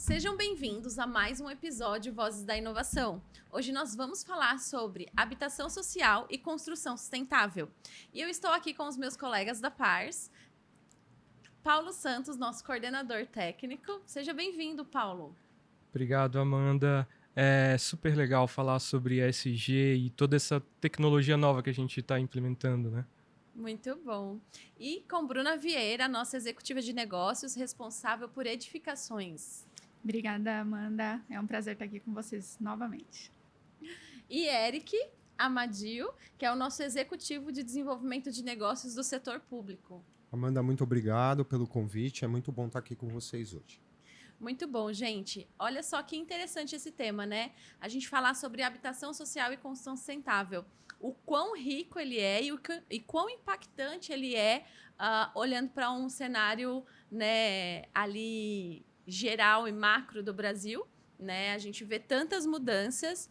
Sejam bem-vindos a mais um episódio Vozes da Inovação. Hoje nós vamos falar sobre habitação social e construção sustentável. E eu estou aqui com os meus colegas da Pars, Paulo Santos, nosso coordenador técnico. Seja bem-vindo, Paulo. Obrigado, Amanda. É super legal falar sobre ESG e toda essa tecnologia nova que a gente está implementando, né? Muito bom. E com Bruna Vieira, nossa executiva de negócios, responsável por edificações. Obrigada, Amanda. É um prazer estar aqui com vocês novamente. E Eric Amadio, que é o nosso executivo de desenvolvimento de negócios do setor público. Amanda, muito obrigado pelo convite. É muito bom estar aqui com vocês hoje. Muito bom, gente. Olha só que interessante esse tema, né? A gente falar sobre habitação social e construção sustentável. O quão rico ele é e quão impactante ele é olhando para um cenário, né, ali geral e macro do Brasil, né? A gente vê tantas mudanças,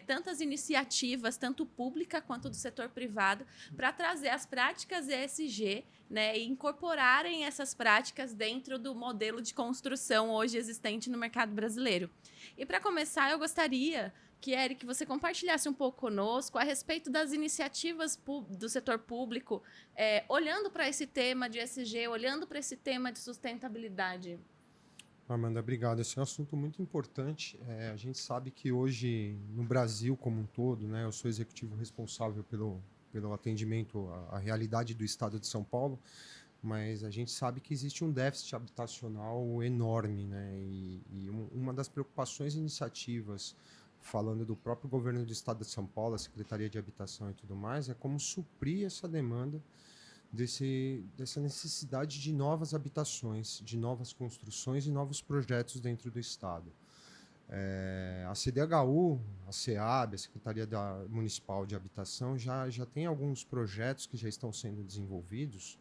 tantas iniciativas, tanto pública quanto do setor privado, para trazer as práticas ESG, né, e incorporarem essas práticas dentro do modelo de construção hoje existente no mercado brasileiro. E para começar, eu gostaria que, Eric, você compartilhasse um pouco conosco a respeito das iniciativas do setor público, olhando para esse tema de ESG, olhando para esse tema de sustentabilidade. Amanda, obrigado. Esse é um assunto muito importante. A gente sabe que hoje, no Brasil como um todo, né, eu sou executivo responsável pelo atendimento à realidade do estado de São Paulo, mas a gente sabe que existe um déficit habitacional enorme, né? E uma das preocupações e iniciativas, falando do próprio governo do estado de São Paulo, a Secretaria de Habitação e tudo mais, é como suprir essa demanda dessa necessidade de novas habitações, de novas construções e novos projetos dentro do estado. A CDHU, a SEAB, a Secretaria Municipal de Habitação, já tem alguns projetos que já estão sendo desenvolvidos,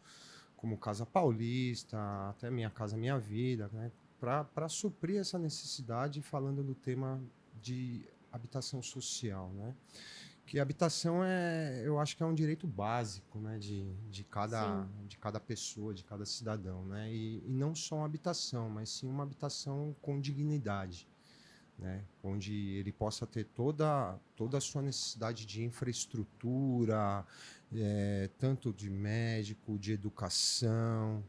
como Casa Paulista, até Minha Casa Minha Vida, né, para suprir essa necessidade, falando do tema de habitação social, né? Que habitação eu acho que é um direito básico, né, de cada pessoa, de cada cidadão, né? E não só uma habitação, mas sim uma habitação com dignidade, né? Onde ele possa ter toda a sua necessidade de infraestrutura, tanto de médico, de educação,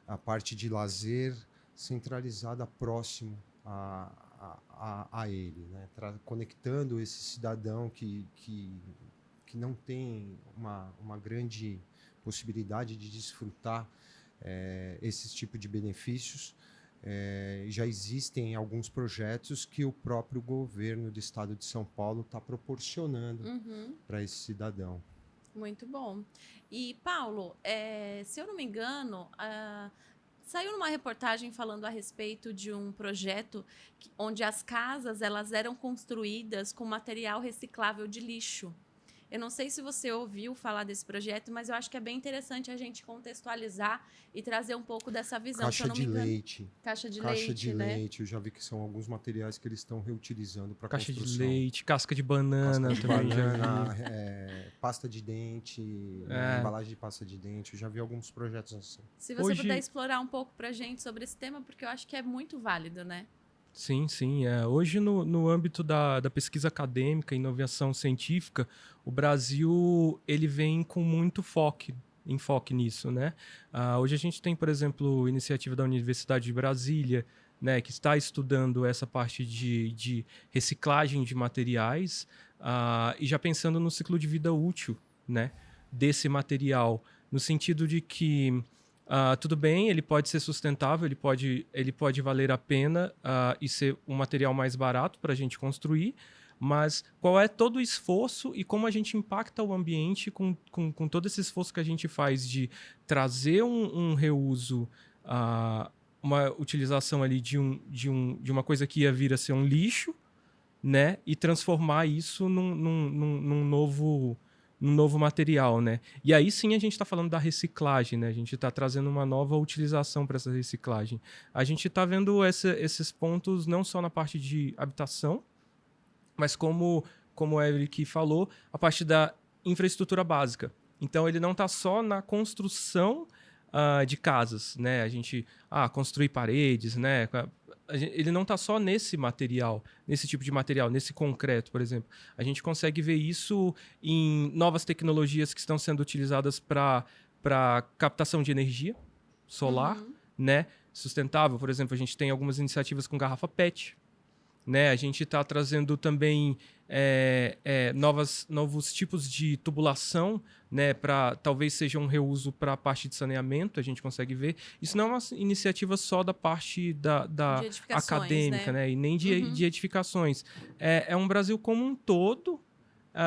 a parte de lazer centralizada próximo a ele, né? Conectando esse cidadão que não tem uma grande possibilidade de desfrutar esses tipos de benefícios. Já existem alguns projetos que o próprio governo do estado de São Paulo está proporcionando para esse cidadão. Muito bom. E, Paulo, se eu não me engano, saiu numa reportagem falando a respeito de um projeto onde as casas elas eram construídas com material reciclável de lixo. Eu não sei se você ouviu falar desse projeto, mas eu acho que é bem interessante a gente contextualizar e trazer um pouco dessa visão. Caixa de leite. Caixa de leite, eu já vi que são alguns materiais que eles estão reutilizando para construção. Caixa de leite, casca de banana também já vi. Pasta de dente, embalagem de pasta de dente, eu já vi alguns projetos assim. Se você puder explorar um pouco para a gente sobre esse tema, porque eu acho que é muito válido, né? Sim. Hoje, no âmbito da pesquisa acadêmica e inovação científica, o Brasil ele vem com muito enfoque nisso, né? Hoje a gente tem, por exemplo, iniciativa da Universidade de Brasília, né, que está estudando essa parte de reciclagem de materiais e já pensando no ciclo de vida útil, né, desse material, no sentido de que tudo bem, ele pode ser sustentável, ele pode valer a pena e ser um material mais barato para a gente construir, mas qual é todo o esforço e como a gente impacta o ambiente com todo esse esforço que a gente faz de trazer um reuso, uma utilização ali de uma coisa que ia vir a ser um lixo, né, e transformar isso num novo material, né? E aí sim a gente está falando da reciclagem, né? A gente está trazendo uma nova utilização para essa reciclagem. A gente está vendo esses pontos não só na parte de habitação, mas como o Eric falou, a parte da infraestrutura básica. Então ele não está só na construção de casas, né? A gente construir paredes, né? ele não está só nesse material, nesse tipo de material, nesse concreto, por exemplo. A gente consegue ver isso em novas tecnologias que estão sendo utilizadas para captação de energia solar, né? Sustentável. Por exemplo, a gente tem algumas iniciativas com garrafa PET, né? A gente está trazendo também novos tipos de tubulação, né? Para talvez seja um reuso para a parte de saneamento, a gente consegue ver. Isso não é uma iniciativa só da parte da De edificações, acadêmica, né? E nem de edificações. É um Brasil como um todo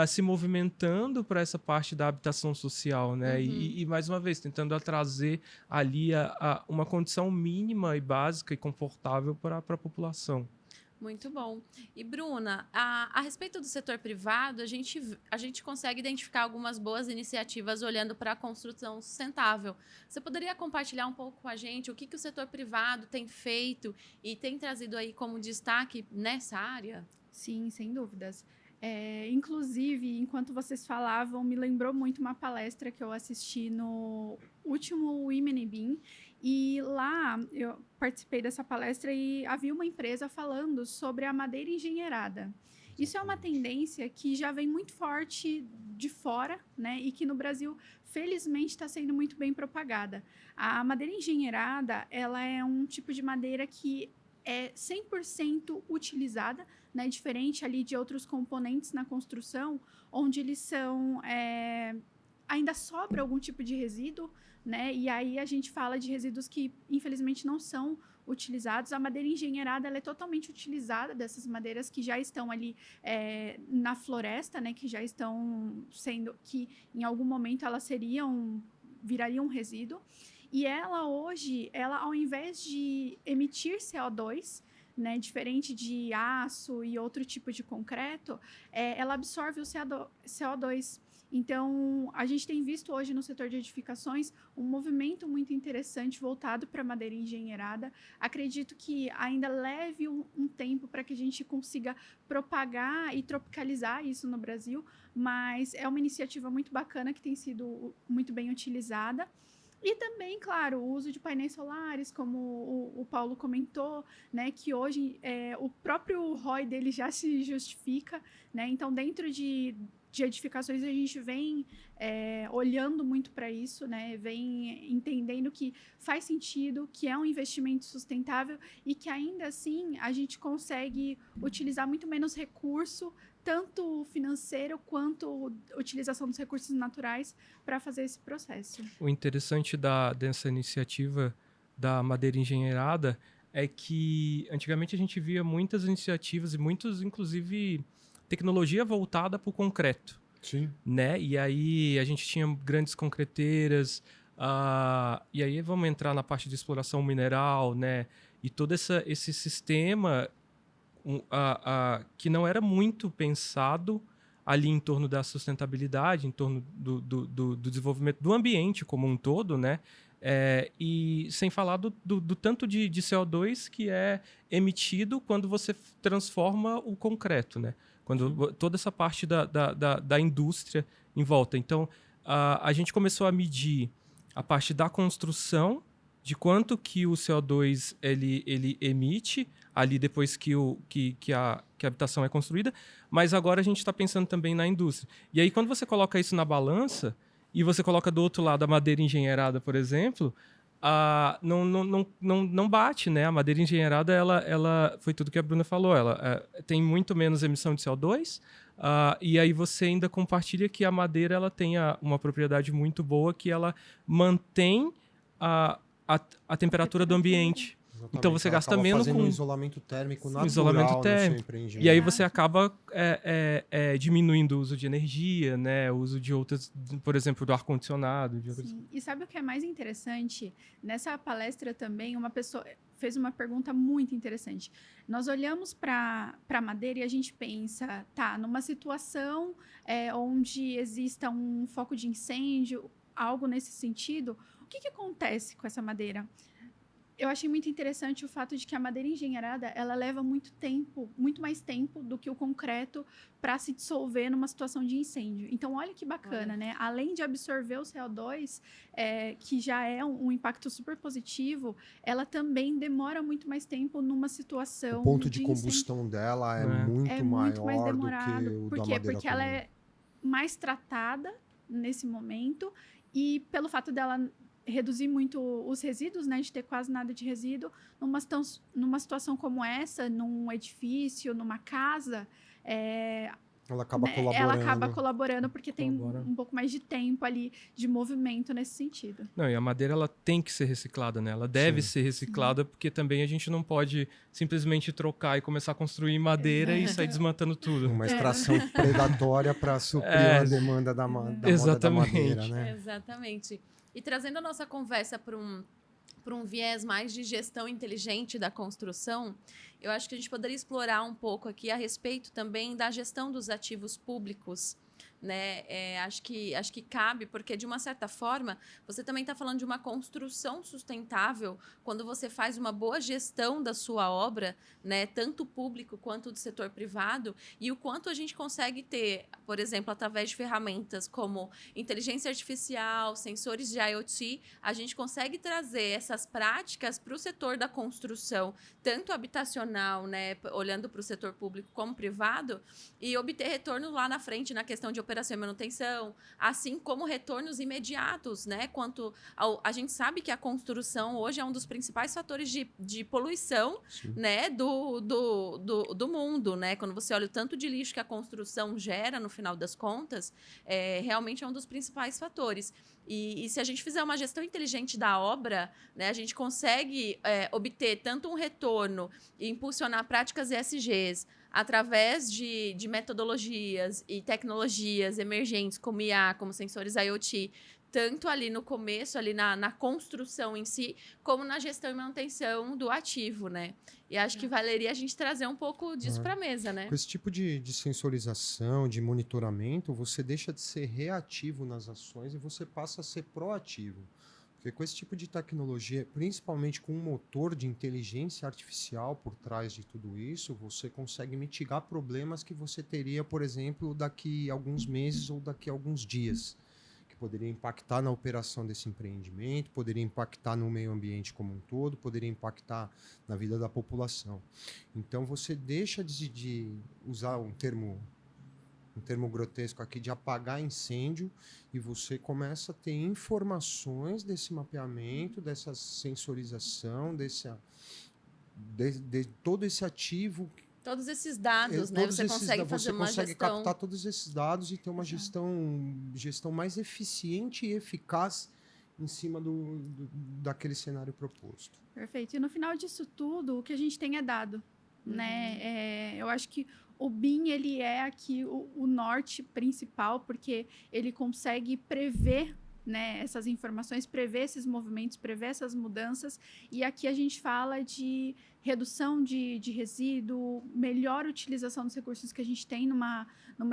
se movimentando para essa parte da habitação social, né? E mais uma vez, tentando trazer ali uma condição mínima e básica e confortável para a população. Muito bom. E, Bruna, a respeito do setor privado, a gente consegue identificar algumas boas iniciativas olhando para a construção sustentável. Você poderia compartilhar um pouco com a gente o que o setor privado tem feito e tem trazido aí como destaque nessa área? Sim, sem dúvidas. Inclusive, enquanto vocês falavam, me lembrou muito uma palestra que eu assisti no último Women in BIM. E lá eu participei dessa palestra e havia uma empresa falando sobre a madeira engenheirada. Isso é uma tendência que já vem muito forte de fora, né? E que no Brasil, felizmente, está sendo muito bem propagada. A madeira engenheirada, ela é um tipo de madeira que é 100% utilizada, né? Diferente ali de outros componentes na construção, onde eles são... ainda sobra algum tipo de resíduo, né? E aí a gente fala de resíduos que, infelizmente, não são utilizados. A madeira engenheirada ela é totalmente utilizada, dessas madeiras que já estão ali na floresta, né? Que já estão sendo... que em algum momento elas virariam um resíduo. E ela hoje, ao invés de emitir CO2, né, diferente de aço e outro tipo de concreto, ela absorve o CO2. Então, a gente tem visto hoje no setor de edificações um movimento muito interessante voltado para a madeira engenheirada. Acredito que ainda leve um tempo para que a gente consiga propagar e tropicalizar isso no Brasil, mas é uma iniciativa muito bacana que tem sido muito bem utilizada. E também, claro, o uso de painéis solares, como o Paulo comentou, né, que hoje o próprio ROI dele já se justifica, né? Então, dentro de edificações, a gente vem olhando muito para isso, né? Vem entendendo que faz sentido, que é um investimento sustentável e que ainda assim a gente consegue utilizar muito menos recurso, tanto financeiro quanto utilização dos recursos naturais para fazer esse processo. O interessante dessa iniciativa da madeira engenheirada é que antigamente a gente via muitas iniciativas e muitos, inclusive, tecnologia voltada para o concreto. Sim. Né? E aí a gente tinha grandes concreteiras, e aí vamos entrar na parte de exploração mineral, né? E todo esse sistema que não era muito pensado ali em torno da sustentabilidade, em torno do desenvolvimento do ambiente como um todo, né? E sem falar do tanto de CO2 que é emitido quando você transforma o concreto, né? Quando toda essa parte da indústria em volta. Então, a gente começou a medir a parte da construção, de quanto que o CO2 ele emite ali depois que a habitação é construída, mas agora a gente está pensando também na indústria. E aí, quando você coloca isso na balança e você coloca do outro lado a madeira engenheirada, por exemplo, não bate, né? A madeira engenheirada, ela foi tudo que a Bruna falou, ela tem muito menos emissão de CO2, e aí você ainda compartilha que a madeira ela tem uma propriedade muito boa, que ela mantém a temperatura do ambiente. Exatamente. Então você Ela gasta acaba menos fazendo com um isolamento térmico natural isolamento no térmico. seu empreendimento. E aí você acaba diminuindo o uso de energia, né? O uso de outras, por exemplo, do ar-condicionado. Sim. E sabe o que é mais interessante? Nessa palestra também, uma pessoa fez uma pergunta muito interessante. Nós olhamos para a madeira e a gente pensa, numa situação onde exista um foco de incêndio, algo nesse sentido, o que acontece com essa madeira? Eu achei muito interessante o fato de que a madeira engenheirada, ela leva muito mais tempo do que o concreto para se dissolver numa situação de incêndio. Então, olha que bacana, né? Além de absorver o CO2, que já é um impacto super positivo, ela também demora muito mais tempo numa situação O ponto de incêndio. combustão dela é É. muito É maior muito mais do que demorado. o Por da quê? madeira Porque ela comum. é mais tratada nesse momento e pelo fato dela reduzir muito os resíduos, né, de ter quase nada de resíduo, numa situação como essa, num edifício, numa casa, Ela acaba né, colaborando. ela acaba colaborando porque Colabora. tem um pouco mais de tempo ali de movimento nesse sentido. Não, e a madeira ela tem que ser reciclada, né? Ela deve Sim. ser reciclada, porque também a gente não pode simplesmente trocar e começar a construir madeira e sair desmantando tudo. Uma extração predatória para suprir É. a demanda da moda da Exatamente. madeira, né? Exatamente. E trazendo a nossa conversa para um viés mais de gestão inteligente da construção, eu acho que a gente poderia explorar um pouco aqui a respeito também da gestão dos ativos públicos, né? Acho que cabe, porque de uma certa forma você também está falando de uma construção sustentável quando você faz uma boa gestão da sua obra, né? Tanto público quanto do setor privado, e o quanto a gente consegue ter, por exemplo, através de ferramentas como inteligência artificial, sensores de IoT, a gente consegue trazer essas práticas para o setor da construção, tanto habitacional, né? Olhando para o setor público como privado, e obter retorno lá na frente na questão de operação e manutenção, assim como retornos imediatos, né? A gente sabe que a construção hoje é um dos principais fatores de poluição, né? do mundo, né? Quando você olha o tanto de lixo que a construção gera, no final das contas, realmente é um dos principais fatores. E se a gente fizer uma gestão inteligente da obra, né, a gente consegue obter tanto um retorno e impulsionar práticas ESGs através de metodologias e tecnologias emergentes como IA, como sensores IoT, tanto ali no começo, ali na construção em si, como na gestão e manutenção do ativo, né? E acho que valeria a gente trazer um pouco disso para a mesa, né? Com esse tipo de sensorização, de monitoramento, você deixa de ser reativo nas ações e você passa a ser proativo. Porque com esse tipo de tecnologia, principalmente com um motor de inteligência artificial por trás de tudo isso, você consegue mitigar problemas que você teria, por exemplo, daqui a alguns meses ou daqui a alguns dias, que poderia impactar na operação desse empreendimento, poderia impactar no meio ambiente como um todo, poderia impactar na vida da população. Então você deixa de usar um termo grotesco aqui, de apagar incêndio, e você começa a ter informações desse mapeamento, dessa sensorização, de todo esse ativo. Todos esses dados, né? Você consegue fazer uma consegue gestão. captar todos esses dados e ter uma gestão mais eficiente e eficaz em cima daquele cenário proposto. Perfeito. E no final disso tudo, o que a gente tem é dado, né? Eu acho que o BIM, ele é aqui o norte principal, porque ele consegue prever, né, essas informações, prever esses movimentos, prever essas mudanças. E aqui a gente fala de redução de resíduo, melhor utilização dos recursos que a gente tem numa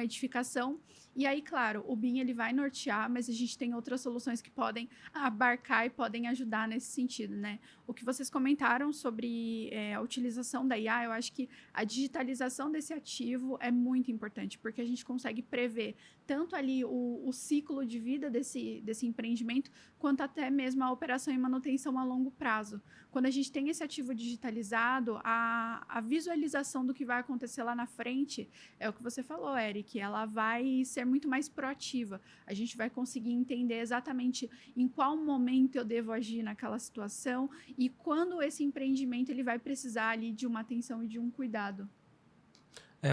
edificação. E aí, claro, o BIM ele vai nortear, mas a gente tem outras soluções que podem abarcar e podem ajudar nesse sentido, né? O que vocês comentaram sobre a utilização da IA, eu acho que a digitalização desse ativo é muito importante, porque a gente consegue prever tanto ali o ciclo de vida desse empreendimento, quanto até mesmo a operação e manutenção a longo prazo. Quando a gente tem esse ativo digitalizado, a visualização do que vai acontecer lá na frente, é o que você falou, Eric, ela vai ser muito mais proativa. A gente vai conseguir entender exatamente em qual momento eu devo agir naquela situação e quando esse empreendimento ele vai precisar ali de uma atenção e de um cuidado.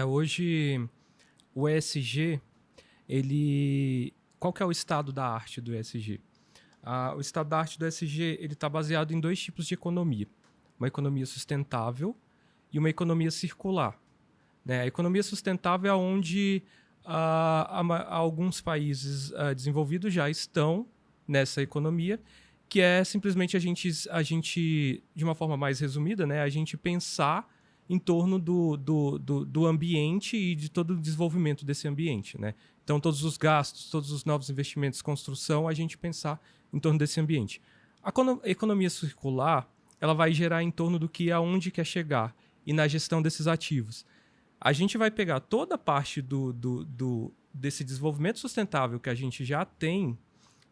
Hoje o ESG, qual que é o estado da arte do ESG? O estado da arte do ESG está baseado em 2 tipos de economia. Uma economia sustentável e uma economia circular. Né? A economia sustentável é onde alguns países desenvolvidos já estão nessa economia, que é simplesmente a gente, de uma forma mais resumida, né, a gente pensar em torno do ambiente e de todo o desenvolvimento desse ambiente, né? Então, todos os gastos, todos os novos investimentos, construção, a gente pensar em torno desse ambiente. A economia circular, ela vai gerar em torno do que aonde quer chegar e na gestão desses ativos. A gente vai pegar toda a parte desse desenvolvimento sustentável que a gente já tem,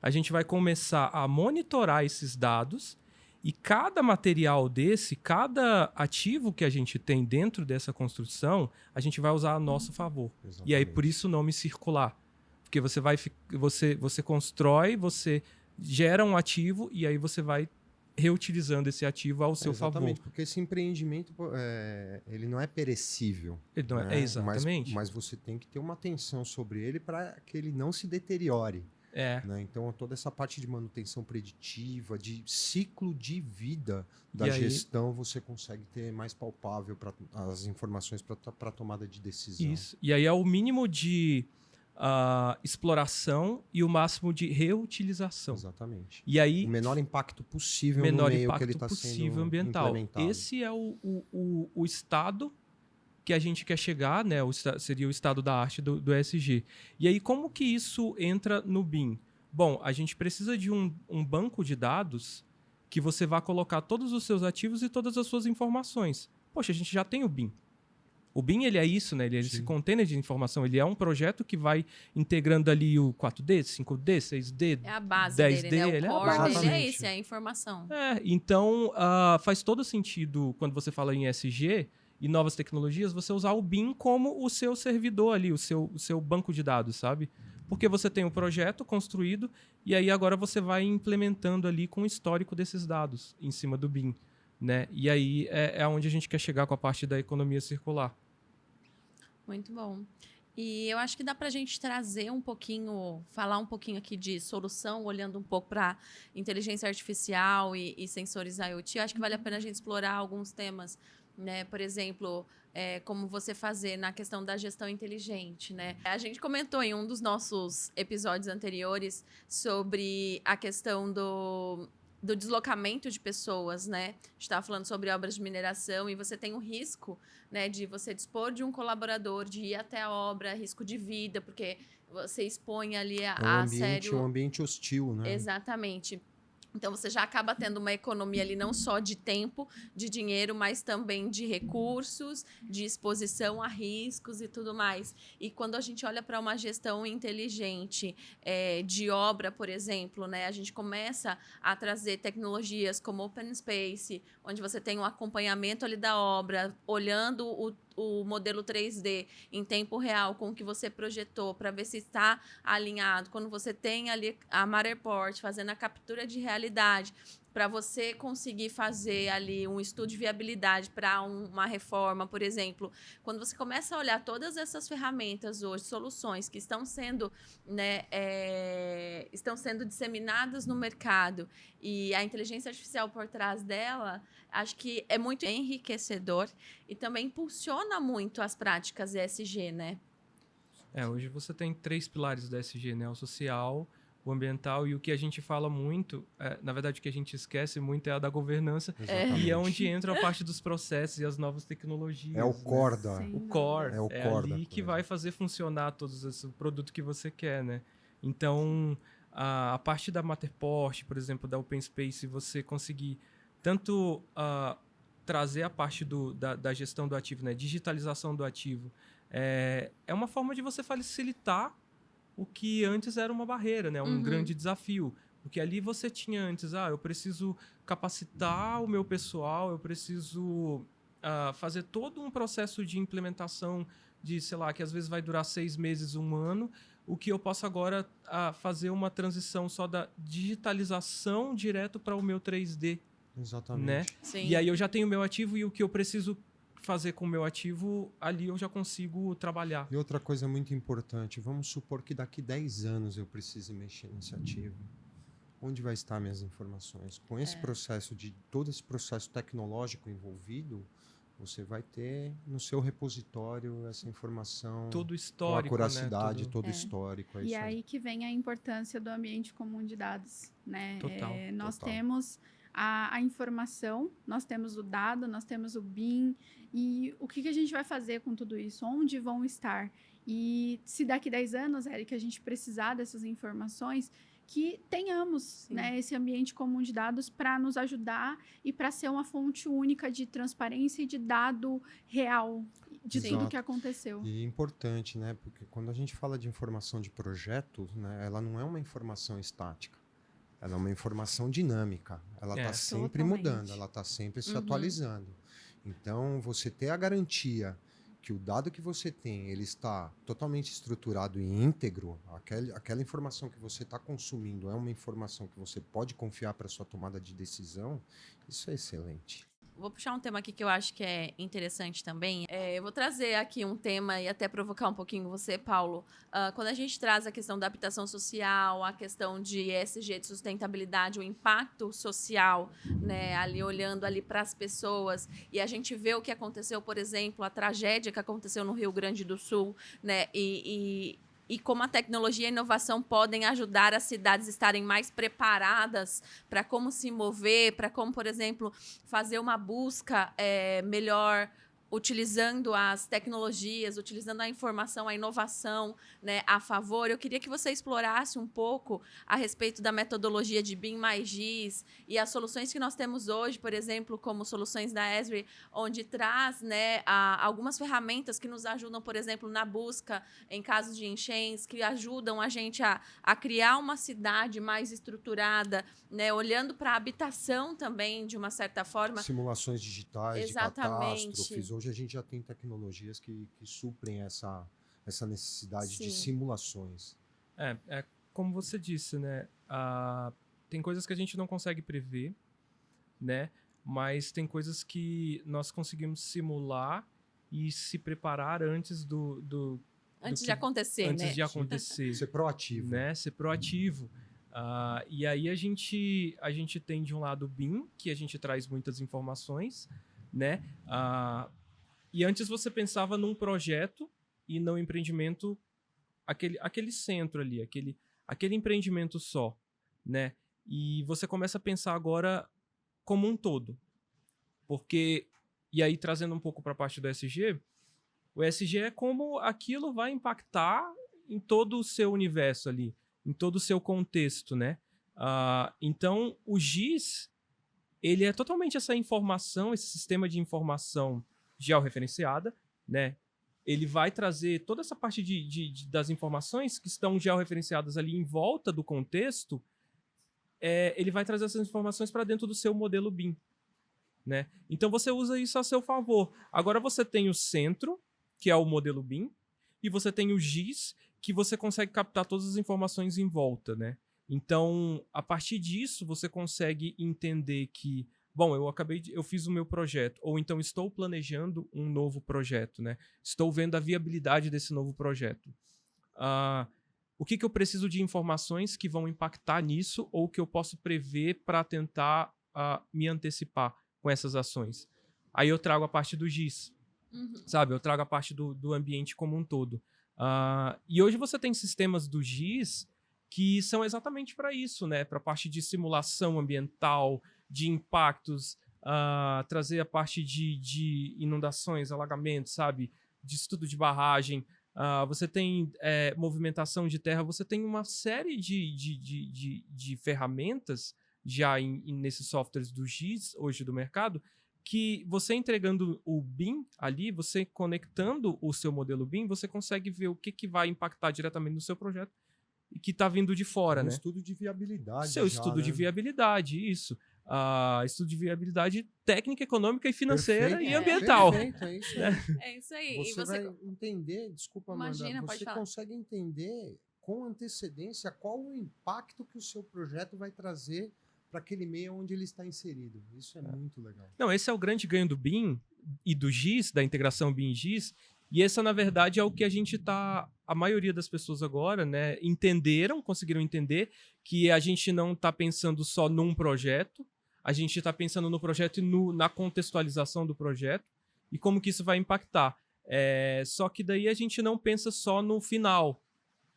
a gente vai começar a monitorar esses dados e cada material desse, cada ativo que a gente tem dentro dessa construção, a gente vai usar a nosso favor. Exatamente. E aí, por isso o nome circular. Porque você constrói, você gera um ativo e aí você vai reutilizando esse ativo ao seu favor. Exatamente, porque esse empreendimento ele não é perecível. Ele não é, exatamente. Mas você tem que ter uma atenção sobre ele para que ele não se deteriore. Né? Então, toda essa parte de manutenção preditiva, de ciclo de vida da gestão, você consegue ter mais palpável as informações para tomada de decisão. Isso. E aí é o mínimo de exploração e o máximo de reutilização. Exatamente. E aí, o menor impacto possível no meio que ele está sendo ambiental. implementado. Esse é o estado que a gente quer chegar, né? Seria o estado da arte do ESG. E aí, como que isso entra no BIM? Bom, a gente precisa de um banco de dados que você vá colocar todos os seus ativos e todas as suas informações. Poxa, a gente já tem o BIM. O BIM, ele é isso, né? Ele é esse container de informação. Ele é um projeto que vai integrando ali o 4D, 5D, 6D, É a base 10D. dele, né? O core dele é Exatamente. esse, é a informação. Então, faz todo sentido, quando você fala em ESG e novas tecnologias, você usar o BIM como o seu servidor ali, o seu banco de dados, sabe? Porque você tem o projeto construído e aí agora você vai implementando ali com o histórico desses dados em cima do BIM. Né? E aí é onde a gente quer chegar com a parte da economia circular. Muito bom. E eu acho que dá para a gente trazer um pouquinho, falar um pouquinho aqui de solução, olhando um pouco para inteligência artificial e sensores IoT. Eu acho que vale a pena a gente explorar alguns temas, né? Por exemplo, como você fazer na questão da gestão inteligente, né? A gente comentou em um dos nossos episódios anteriores sobre a questão do deslocamento de pessoas, né? A gente estava falando sobre obras de mineração e você tem um risco, né, de você dispor de um colaborador, de ir até a obra, risco de vida, porque você expõe ali a sério... um ambiente hostil, né? Exatamente. Então, você já acaba tendo uma economia ali não só de tempo, de dinheiro, mas também de recursos, de exposição a riscos e tudo mais. E quando a gente olha para uma gestão inteligente de obra, por exemplo, né, a gente começa a trazer tecnologias como Open Space, onde você tem um acompanhamento ali da obra, olhando o modelo 3D em tempo real com o que você projetou para ver se está alinhado. Quando você tem ali a Matterport fazendo a captura de realidade para você conseguir fazer ali um estudo de viabilidade para uma reforma, por exemplo. Quando você começa a olhar todas essas ferramentas hoje, soluções que estão sendo, né, estão sendo disseminadas no mercado e a inteligência artificial por trás dela, acho que é muito enriquecedor e também impulsiona muito as práticas ESG, né? Hoje você tem 3 pilares da ESG, né? O social, o ambiental e o que a gente fala muito, na verdade o que a gente esquece muito é a da governança. Exatamente. E é onde entra a parte dos processos e as novas tecnologias. É o core né? da... Sim. O core. É o core da ali que coisa. vai fazer funcionar todos esse produto que você quer, né? Então, a parte da Matterport, por exemplo, da Open Space, você conseguir tanto trazer a parte da gestão do ativo, né? Digitalização do ativo, é uma forma de você facilitar o que antes era uma barreira, né? Um grande desafio. Porque ali você tinha antes, eu preciso capacitar o meu pessoal, eu preciso fazer todo um processo de implementação de, sei lá, que às vezes vai durar 6 meses, 1 ano, o que eu posso agora fazer uma transição só da digitalização direto para o meu 3D, Exatamente. né? Sim. E aí eu já tenho o meu ativo e o que eu preciso fazer com o meu ativo, ali eu já consigo trabalhar. E outra coisa muito importante, vamos supor que daqui 10 anos eu precise mexer nesse ativo. Onde vai estar minhas informações? Com esse processo, todo esse processo tecnológico envolvido, você vai ter no seu repositório essa informação Todo o com histórico, acuracidade, né? todo histórico. É E isso aí que vem a importância do ambiente comum de dados, né? Total, Nós total. temos a informação, nós temos o dado, nós temos o BIM, e o que a gente vai fazer com tudo isso? Onde vão estar? E se daqui 10 anos, Eric, a gente precisar dessas informações, que tenhamos, né, esse ambiente comum de dados para nos ajudar e para ser uma fonte única de transparência e de dado real de tudo que aconteceu. E é importante, né? Porque quando a gente fala de informação de projeto, né, ela não é uma informação estática. Ela é uma informação dinâmica. Ela está sempre mudando, ela está sempre se atualizando. Então, você ter a garantia que o dado que você tem, ele está totalmente estruturado e íntegro, aquela informação que você está consumindo é uma informação que você pode confiar para sua tomada de decisão, isso é excelente. Vou puxar um tema aqui que eu acho que é interessante também. Eu vou trazer aqui um tema e até provocar um pouquinho você, Paulo. Quando a gente traz a questão da habitação social, a questão de ESG, de sustentabilidade, o impacto social, né, ali olhando ali para as pessoas, e a gente vê o que aconteceu, por exemplo, a tragédia que aconteceu no Rio Grande do Sul, né, e como a tecnologia e a inovação podem ajudar as cidades a estarem mais preparadas para como se mover, para como, por exemplo, fazer uma busca melhor utilizando as tecnologias, utilizando a informação, a inovação, né, a favor. Eu queria que você explorasse um pouco a respeito da metodologia de BIM mais GIS e as soluções que nós temos hoje, por exemplo, como soluções da Esri, onde traz, né, algumas ferramentas que nos ajudam, por exemplo, na busca em casos de enchentes, que ajudam a gente a criar uma cidade mais estruturada, né, olhando para a habitação também, de uma certa forma. Simulações digitais, Exatamente. De catástrofes. Hoje a gente já tem tecnologias que suprem essa necessidade Sim. de simulações. Como você disse, né? Tem coisas que a gente não consegue prever, né? Mas tem coisas que nós conseguimos simular e se preparar antes Antes de acontecer, antes né? de acontecer. Ser proativo. Né? Ser proativo. E aí a gente tem de um lado o BIM, que a gente traz muitas informações, né? E antes você pensava num projeto e no empreendimento, aquele centro ali, aquele empreendimento só, né? E você começa a pensar agora como um todo. Porque, e aí trazendo um pouco para a parte do ESG, o ESG é como aquilo vai impactar em todo o seu universo ali, em todo o seu contexto, né? Então, o GIS, ele é totalmente essa informação, esse sistema de informação georreferenciada, né? Ele vai trazer toda essa parte das informações que estão georreferenciadas ali em volta do contexto, ele vai trazer essas informações para dentro do seu modelo BIM, né? Então, você usa isso a seu favor. Agora, você tem o centro, que é o modelo BIM, e você tem o GIS, que você consegue captar todas as informações em volta, né? Então, a partir disso, você consegue entender que, bom, eu fiz o meu projeto, ou então estou planejando um novo projeto, né? Estou vendo a viabilidade desse novo projeto. O que eu preciso de informações que vão impactar nisso, ou que eu posso prever para tentar me antecipar com essas ações? Aí eu trago a parte do GIS, sabe? Eu trago a parte do ambiente como um todo. E hoje você tem sistemas do GIS que são exatamente para isso, né? Para a parte de simulação ambiental, de impactos, trazer a parte de inundações, alagamentos, sabe? De estudo de barragem. Você tem movimentação de terra, você tem uma série de ferramentas já nesses softwares do GIS, hoje do mercado, que você entregando o BIM ali, você conectando o seu modelo BIM, você consegue ver o que vai impactar diretamente no seu projeto e que está vindo de fora, né? Estudo de viabilidade. Seu estudo de viabilidade, isso. Estudo de viabilidade técnica, econômica e financeira. Perfeito, e ambiental. Perfeito, é isso aí. É isso aí. Você vai entender, desculpa, Imagina, Amanda, pode você falar. consegue entender com antecedência qual o impacto que o seu projeto vai trazer para aquele meio onde ele está inserido. Isso é muito legal. Não, esse é o grande ganho do BIM e do GIS, da integração BIM e GIS. E essa, na verdade, é o que a maioria das pessoas agora, né, conseguiram entender que a gente não está pensando só num projeto, a gente está pensando no projeto e na contextualização do projeto e como que isso vai impactar. Só que daí a gente não pensa só no final.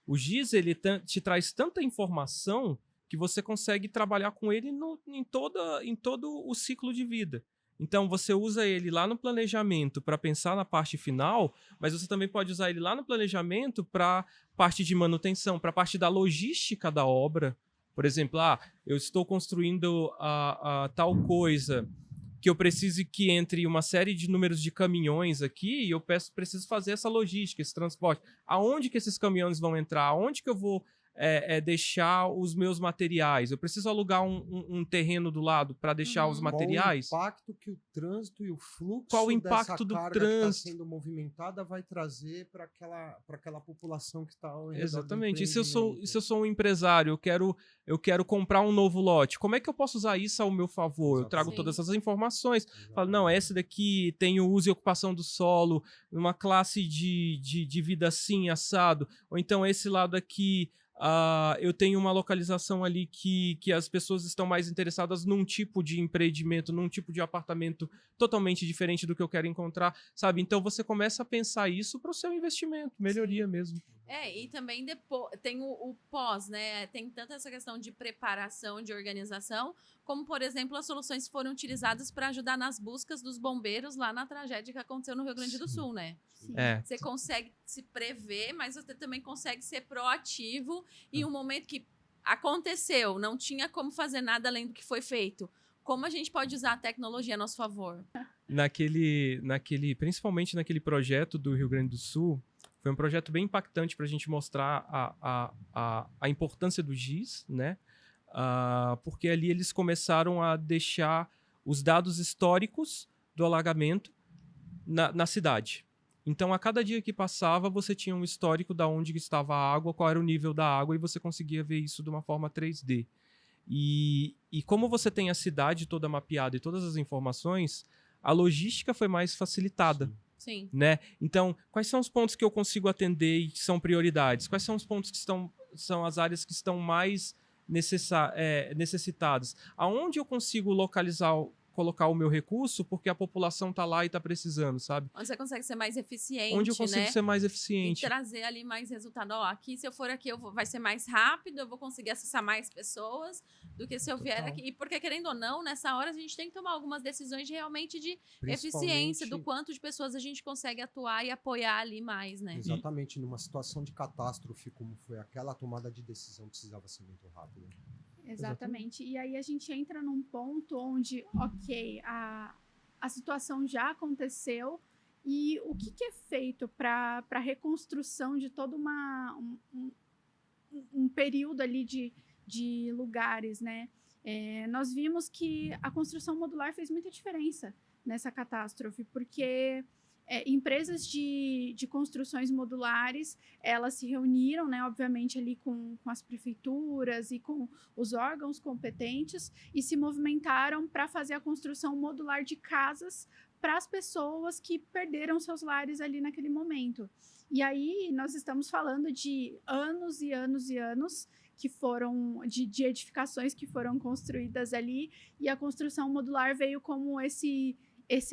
O GIS, ele te traz tanta informação que você consegue trabalhar com ele em todo o ciclo de vida. Então, você usa ele lá no planejamento para pensar na parte final, mas você também pode usar ele lá no planejamento para parte de manutenção, para parte da logística da obra, Por exemplo, eu estou construindo a tal coisa que eu preciso que entre uma série de números de caminhões aqui e eu preciso fazer essa logística, esse transporte. Aonde que esses caminhões vão entrar? Aonde que eu vou deixar os meus materiais? Eu preciso alugar um terreno do lado para deixar os materiais? Qual o impacto que o trânsito e o fluxo Qual o impacto do trânsito que está sendo movimentada vai trazer para aquela população que está ao redor? Exatamente. E se eu sou um empresário, eu quero comprar um novo lote, como é que eu posso usar isso ao meu favor? Exatamente. Eu trago todas essas informações. Exatamente. Falo, não, esse daqui tem o uso e ocupação do solo, uma classe de vida assim, assado. Ou então esse lado aqui, eu tenho uma localização ali que as pessoas estão mais interessadas num tipo de empreendimento, num tipo de apartamento totalmente diferente do que eu quero encontrar, sabe? Então você começa a pensar isso para o seu investimento, melhoria mesmo. E também depois tem o pós, né? Tem tanto essa questão de preparação, de organização, como, por exemplo, as soluções foram utilizadas para ajudar nas buscas dos bombeiros lá na tragédia que aconteceu no Rio Grande do Sul, né? Sim. Você consegue se prever, mas você também consegue ser proativo em um momento que aconteceu, não tinha como fazer nada além do que foi feito. Como a gente pode usar a tecnologia a nosso favor? Principalmente naquele projeto do Rio Grande do Sul, foi um projeto bem impactante para a gente mostrar a importância do GIS, né? Porque ali eles começaram a deixar os dados históricos do alagamento na cidade. Então, a cada dia que passava, você tinha um histórico de onde estava a água, qual era o nível da água, e você conseguia ver isso de uma forma 3D. E como você tem a cidade toda mapeada e todas as informações, a logística foi mais facilitada. Sim. Né? Então, quais são os pontos que eu consigo atender e que são prioridades? Quais são os pontos que são as áreas que estão mais necessitadas? Aonde eu consigo colocar o meu recurso porque a população está lá e está precisando, sabe? Onde você consegue ser mais eficiente, Onde eu consigo né? ser mais eficiente. E trazer ali mais resultado. Aqui, se eu for aqui, vai ser mais rápido, eu vou conseguir acessar mais pessoas do que se eu vier aqui. E porque, querendo ou não, nessa hora a gente tem que tomar algumas decisões realmente de eficiência, do quanto de pessoas a gente consegue atuar e apoiar ali mais, né? Exatamente, numa situação de catástrofe como foi aquela, a tomada de decisão precisava ser muito rápida. Exatamente. E aí a gente entra num ponto onde, ok, a situação já aconteceu e o que é feito para a reconstrução de todo um período ali de lugares, né? Nós vimos que a construção modular fez muita diferença nessa catástrofe, porque empresas de construções modulares, elas se reuniram, né, obviamente, ali com as prefeituras e com os órgãos competentes e se movimentaram para fazer a construção modular de casas para as pessoas que perderam seus lares ali naquele momento. E aí nós estamos falando de anos e anos e anos que foram de edificações que foram construídas ali, e a construção modular veio como esse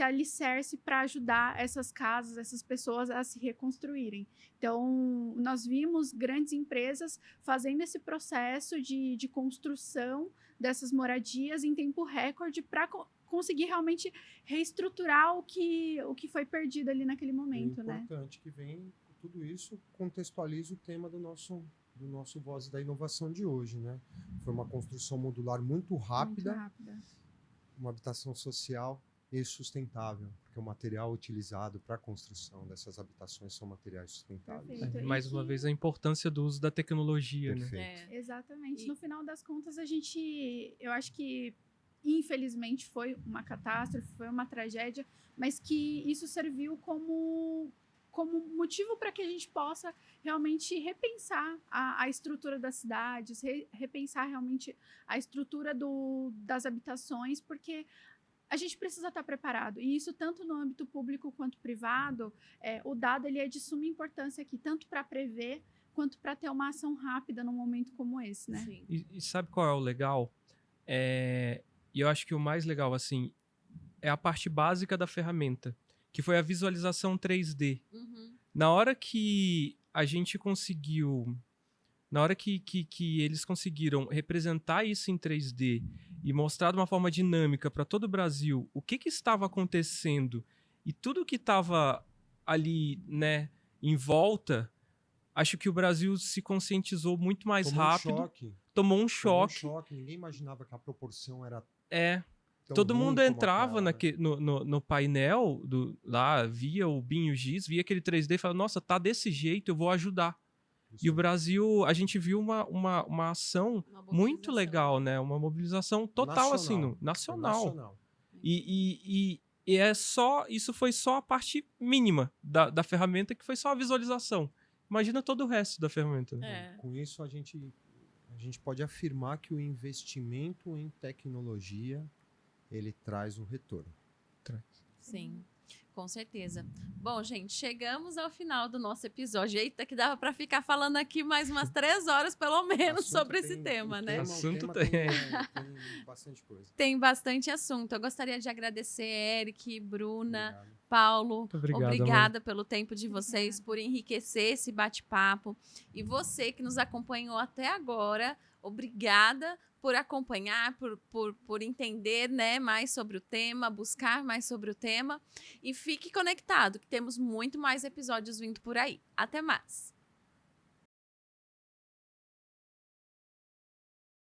alicerce para ajudar essas casas, essas pessoas a se reconstruírem. Então, nós vimos grandes empresas fazendo esse processo de construção dessas moradias em tempo recorde para conseguir realmente reestruturar o que foi perdido ali naquele momento, né? É importante que vem tudo isso contextualiza o tema do nosso Voz da Inovação de hoje, né? Foi uma construção modular muito rápida. Uma habitação social e sustentável, porque o material utilizado para a construção dessas habitações são materiais sustentáveis. Mais uma vez, a importância do uso da tecnologia, Perfeito. né? Exatamente. No final das contas, eu acho que, infelizmente, foi uma catástrofe, foi uma tragédia, mas que isso serviu como motivo para que a gente possa realmente repensar a estrutura das cidades, repensar realmente a estrutura das habitações, porque a gente precisa estar preparado. E isso tanto no âmbito público quanto privado, o dado ele é de suma importância aqui, tanto para prever quanto para ter uma ação rápida num momento como esse, né? Sim. E sabe qual é o legal? E eu acho que o mais legal, assim, é a parte básica da ferramenta, que foi a visualização 3D. Uhum. Na hora que a gente conseguiu... Na hora que eles conseguiram representar isso em 3D e mostrar de uma forma dinâmica para todo o Brasil o que estava acontecendo e tudo que estava ali, né, em volta, acho que o Brasil se conscientizou muito mais Tomou rápido. Um choque. Tomou um Tomou um choque. choque. Ninguém imaginava que a proporção era tão Todo ruim mundo como entrava aquela, né? no painel lá, via o Binho Giz, via aquele 3D e falava, nossa, tá desse jeito, eu vou ajudar. Isso E o aí. Brasil, a gente viu uma ação Uma muito mobilização, legal, né? Uma mobilização total, assim, Foi nacional. E é só, isso foi só a parte mínima da ferramenta, que foi só a visualização. Imagina todo o resto da ferramenta. Né? É. Com isso, a gente pode afirmar que o investimento em tecnologia ele traz um retorno. Sim, com certeza. Bom, gente, chegamos ao final do nosso episódio. Eita, que dava para ficar falando aqui mais umas 3 horas, pelo menos, Assunto sobre esse tem- tema, o né? tema- Assunto o tema tem. tem bastante coisa. Tem bastante assunto. Eu gostaria de agradecer, Eric, Bruna, Obrigado. Paulo. Muito obrigado, Obrigada pelo tempo de vocês, por enriquecer esse bate-papo. E você que nos acompanhou até agora, obrigada por acompanhar, por entender, né, mais sobre o tema, buscar mais sobre o tema. E fique conectado, que temos muito mais episódios vindo por aí. Até mais!